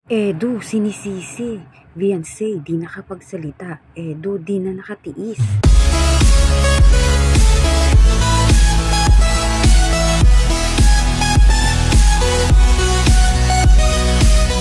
Edu, sinisisi. Beyonce, di nakapagsalita. Edu, di na nakatiis.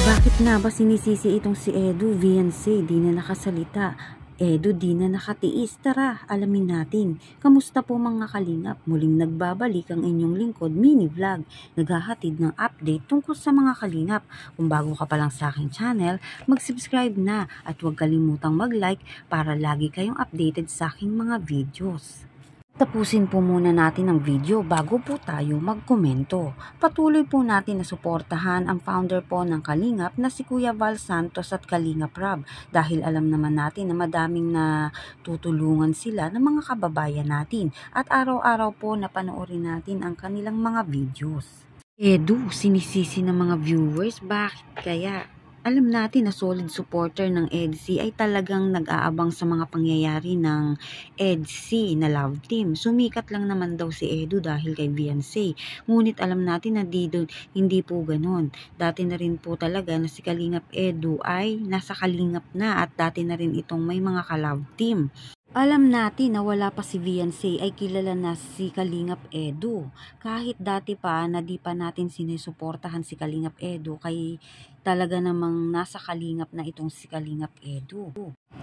Bakit nga ba sinisisi itong si Edu? Beyonce, di na nakasalita. Edu, di na nakatiis. Tara, alamin natin. Kamusta po mga kalingap? Muling nagbabalik ang inyong lingkod mini vlog. Naghahatid ng update tungkol sa mga kalingap. Kung bago ka pa lang sa aking channel, mag-subscribe na at huwag kalimutang mag-like para lagi kayong updated sa aking mga videos. Tapusin po muna natin ang video bago po tayo magkomento. Patuloy po natin na suportahan ang founder po ng Kalingap na si Kuya Val Santos at Kalingap Rob dahil alam naman natin na madaming na tutulungan sila ng mga kababayan natin at araw-araw po na panoorin natin ang kanilang mga videos. Edu, sinisisi ng mga viewers, bakit kaya? Alam natin na solid supporter ng EDC ay talagang nag-aabang sa mga pangyayari ng EDC na love team. Sumikat lang naman daw si Edu dahil kay Beyonce. Ngunit alam natin na hindi po ganon. Dati na rin po talaga na si Kalingap Edu ay nasa Kalingap na at dati na rin itong may mga ka-love team. Alam natin na wala pa si Beyonce ay kilala na si Kalingap Edu. Kahit dati pa na di pa natin sinusuportahan si Kalingap Edu kay talaga namang nasa Kalingap na itong si Kalingap Edu.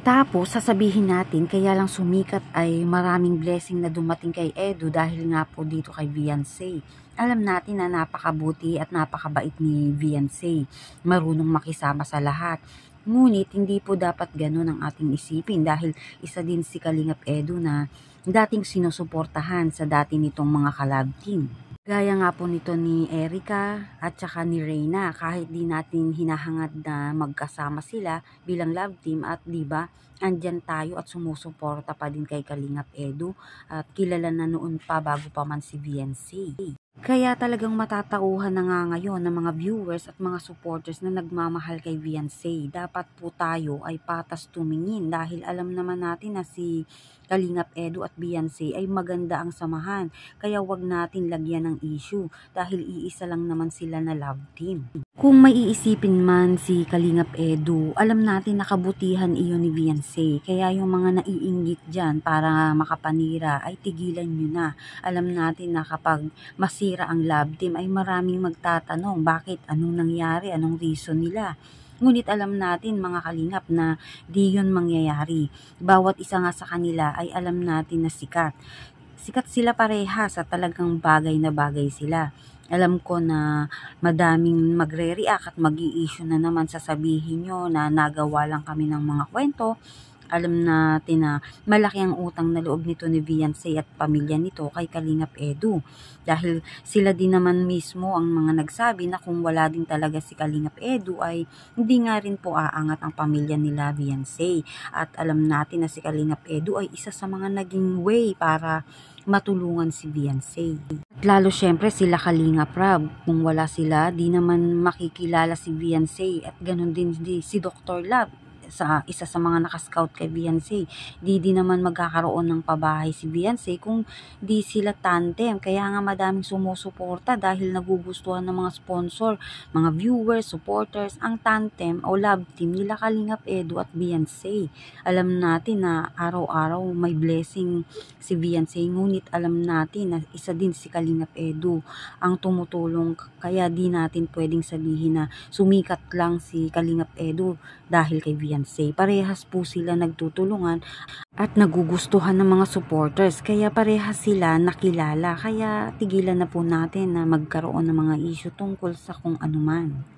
Tapos sasabihin natin kaya lang sumikat ay maraming blessing na dumating kay Edu dahil nga po dito kay Beyonce. Alam natin na napakabuti at napakabait ni Beyonce. Marunong makisama sa lahat. Ngunit hindi po dapat ganun ang ating isipin dahil isa din si Kalingap Edu na dating sinusuportahan sa dati nitong mga ka-love team. Gaya nga po nito ni Erica at saka ni Reyna kahit di natin hinahangad na magkasama sila bilang love team at diba andyan tayo at sumusuporta pa din kay Kalingap Edu at kilala na noon pa bago pa man si Beyonce. Kaya talagang matatauhan na nga ngayon ng mga viewers at mga supporters na nagmamahal kay Beyonce. Dapat po tayo ay patas tumingin dahil alam naman natin na si Kalingap Edu at Beyonce ay maganda ang samahan. Kaya wag natin lagyan ng issue dahil iisa lang naman sila na love team. Kung may iisipin man si Kalingap Edu, alam natin na kabutihan iyon ni Beyonce. Kaya yung mga naiinggit dyan para makapanira ay tigilan nyo na. Alam natin na kapag masira ang love team ay maraming magtatanong bakit, anong nangyari, anong reason nila. Ngunit alam natin mga kalingap na di yun mangyayari. Bawat isa nga sa kanila ay alam natin na sikat. Sikat sila parehas at talagang bagay na bagay sila. Alam ko na madaming magre-react at mag-i-issue na naman sasabihin nyo na nagawa lang kami ng mga kwento. Alam natin na malaki ang utang na loob nito ni Beyonce at pamilya nito kay Kalingap Edu. Dahil sila din naman mismo ang mga nagsabi na kung wala din talaga si Kalingap Edu ay hindi nga rin po aangat ang pamilya nila Beyonce. At alam natin na si Kalingap Edu ay isa sa mga naging way para matulungan si Beyonce. At lalo syempre sila Kalingap Rob. Kung wala sila, di naman makikilala si Beyonce at ganun din si Dr. Love. Isa sa mga nakascout kay Beyonce. Di naman magkakaroon ng pabahay si Beyonce kung di sila tandem. Kaya nga madaming sumusuporta dahil nagugustuhan ng mga sponsor, mga viewers, supporters, ang tandem o love team nila Kalingap Edu at Beyonce. Alam natin na araw-araw may blessing si Beyonce. Ngunit alam natin na isa din si Kalingap Edu ang tumutulong. Kaya di natin pwedeng sabihin na sumikat lang si Kalingap Edu dahil kay Beyonce. Parehas po sila nagtutulungan at nagugustuhan ng mga supporters. Kaya parehas sila nakilala. Kaya tigilan na po natin na magkaroon ng mga issue tungkol sa kung anuman.